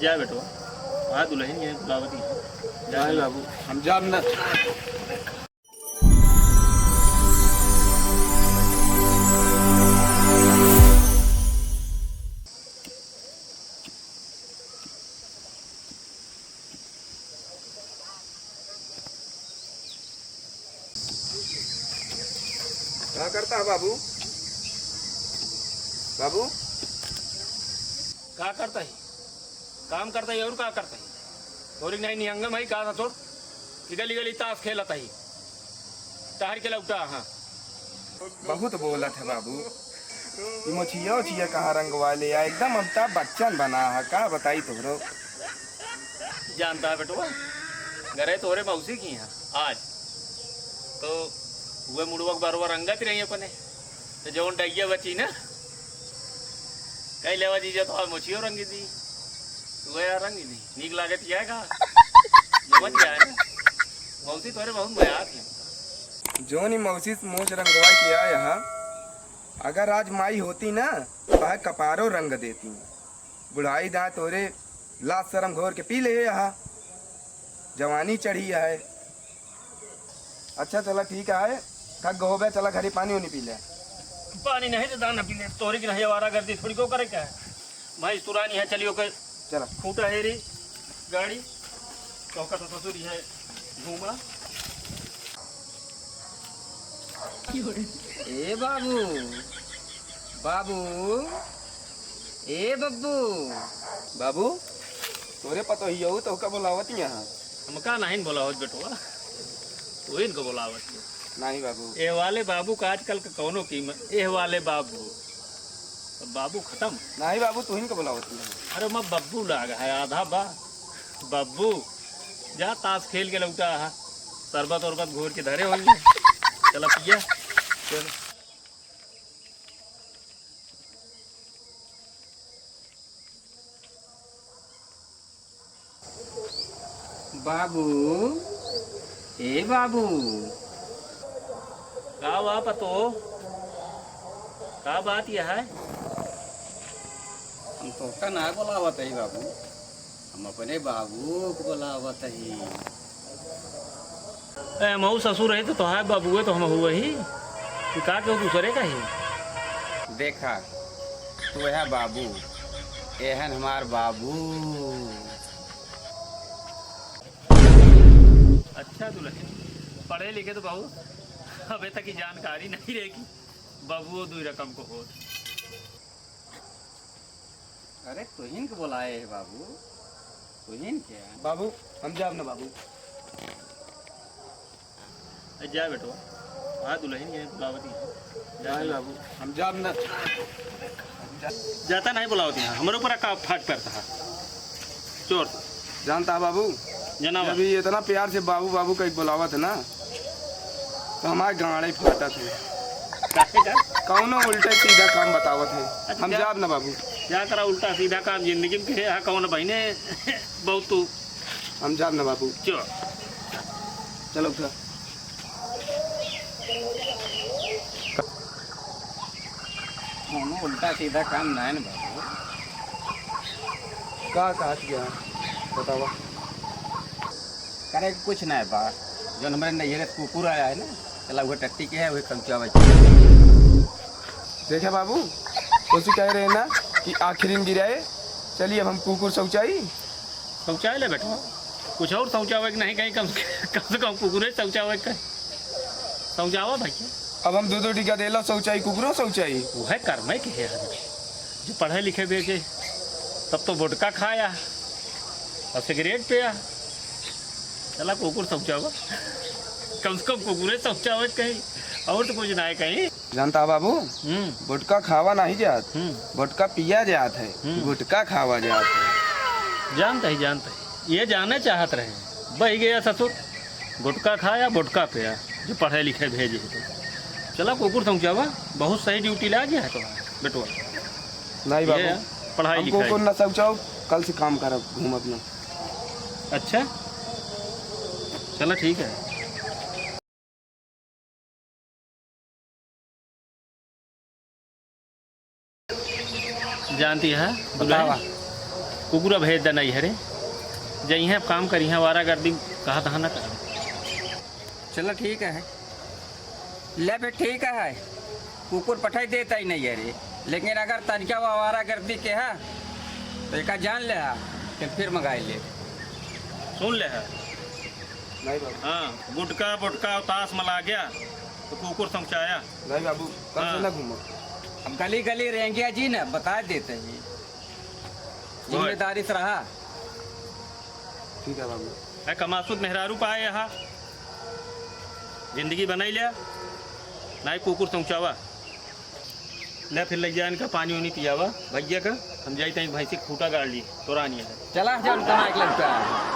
जा बेटो। हाँ दुल्हन ये बुलावती है। जा बाबू हम जाब न। क्या करता है बाबू? बाबू क्या करता है? काम करता है और क्या करता है? थोड़ी नहीं नियंगम भाई कहा था छोड़ कि गली गली ताश खेलता ही तार के लौटा। हाँ बहुत बोलत है बाबू। मुछिया उछिया कहाँ रंग वाले या एकदम अमिताभ बच्चन बना है। का बताई तोहरो? जानता है बेटो घरे तोरे मौसी की हैं आज तो हुए मुड़वक बारवा रंगत रही अपने तो जौन डैया बची ना कई लेवा दीजिए तो मुछियो रंगी दी वह यार रंगी दी नीक लागे जाएगा समझ गया ना मौसी तोरे बहुत मजा थी। जो नी मौसी से मोच रंगवा किया यहाँ, अगर आज माई होती ना वह कपारो रंग देती। बुढ़ाई दा तोरे लाश शरम घोर के पी ले यहाँ, जवानी चढ़ी है। अच्छा चला ठीक है, थक गो बे, चला घरे पानी उनी पी ले। पानी नहीं तो दाना पी ले तोरी की नहीं आवारा गर्दी थोड़ी को करे क्या है भाई तुरानी है चलियो कर चला खूटा है री गाड़ी चौका तो ससुरी है घूमा। ए बाबू बाबू ए बब्बू बाबू तोरे पतो ही हो तो का बोलावत यहाँ? हम का नहीं बोलावत बेटुआ तू इनको बोलावत नहीं बाबू। ए वाले बाबू का आजकल का कौनो कीमत ए वाले बाबू बाबू खत्म। नहीं बाबू तू इनको बोलावत यहाँ। अरे मैं बब्बू लागा है आधा बा बब्बू जा ताश खेल के लौटा है शरबत उरबत घोर के धरे होंगे चला पिया चल। बाबू ए बाबू का बाप तो का बात यह है? हम तो का ना बोलावत है बाबू, हम अपने बाबू को बोलावत ही। मऊ ससुर है तो है बाबू है तो हम हुआ ही कि का क्यों दूसरे का ही देखा तू है बाबू एहन हमार बाबू। अच्छा दुल्हन पढ़े लिखे तो बहुत अबे तक की जानकारी नहीं रहेगी बाबू दो रकम को हो। अरे तुहिन को बोलाए है बाबू, तुहिन क्या बाबू हम जाब ना बाबू। जा बेटो। हाँ दुल्हन ये बुलावती है। नहीं बाबू हम जाब ना। जाता नहीं बुलावती है हमारे ऊपर का फाट पड़ता है चोर जानता है बाबू, जनाब अभी इतना प्यार से बाबू बाबू का बुलावत है ना तो हमारे गाड़े फाटा थे। कौनो उल्टे सीधा काम बतावत है। हम जाब ना बाबू। क्या करा उल्टा सीधा काम जिंदगी में है कौन बहने बहुत तू हम जाब ना बाबू। चलो चलो उठा। दोनों उल्टा सीधा काम ना है ना बाबू। का काट गया बतावा। करे कुछ ना है बा जो हमारे नैहर कुकुर आया है ना चला वो टट्टी के है वही खमचावा। देखे बाबू उसी कह रहे हैं ना कि आखिरी में गिराए। चलिए अब हम कुकुर शौचाई शौचालय ले बैठो कुछ और शौचावे कि नहीं कहीं कम से कम कुकुरे शौचावे का शौचावा भाई अब हम दो टीका देला शौचाई कुकुरो शौचाई। वो है कर्म के है जो पढ़े लिखे बेचे तब तो वोडका खाया और सिगरेट पिया चला कुकुर शौचावा कम से कम कुकुरे शौचावे कहीं और तो कुछ ना है कहीं। जानता बाबू गुटका खावा नहीं जात, गुटका पिया जात है, गुटका खावा जात है। जानता ही ये जाने चाहत रहे बह गया ससुर गुटका खाया गुटका पिया जो पढ़े लिखे भेजे तो चला कुकुर समझावा बहुत सही ड्यूटी ला गया है तो बेटुआ। नहीं बाबू पढ़ाई हम कुकुर न शौचाओ कल से काम करब घूम अपना। अच्छा चला ठीक है। जानती है बतावा कुकुरा भेज दे नहीं हरे जई है काम करी है वारा गर्दी कहा था ना कर चलो ठीक है, ले फिर ठीक है, कुकुर पठाई देता ही नहीं है रे, लेकिन अगर तनिका वो आवारा गर्दी के है तो एक जान ले फिर मंगाई ले। सुन ले है नहीं बाबू, हाँ गुटका बुटका ताश मला गया तो कुकुर समझाया नहीं बाबू, कल से हाँ। ना घूमो। अब गली गली रेंगिया जी ना बता देते हैं, जिम्मेदारी से रहा। ठीक है बाबू। है कमासुद मेहरारू पाए यहाँ जिंदगी बनाई लिया ना कुकुर समझावा ले फिर लग जाए इनका पानी उनी पियावा भैया का हम जाते हैं भैंसी खूटा गाड़ ली तो रानी है चला जाओ कमा एक लगता है।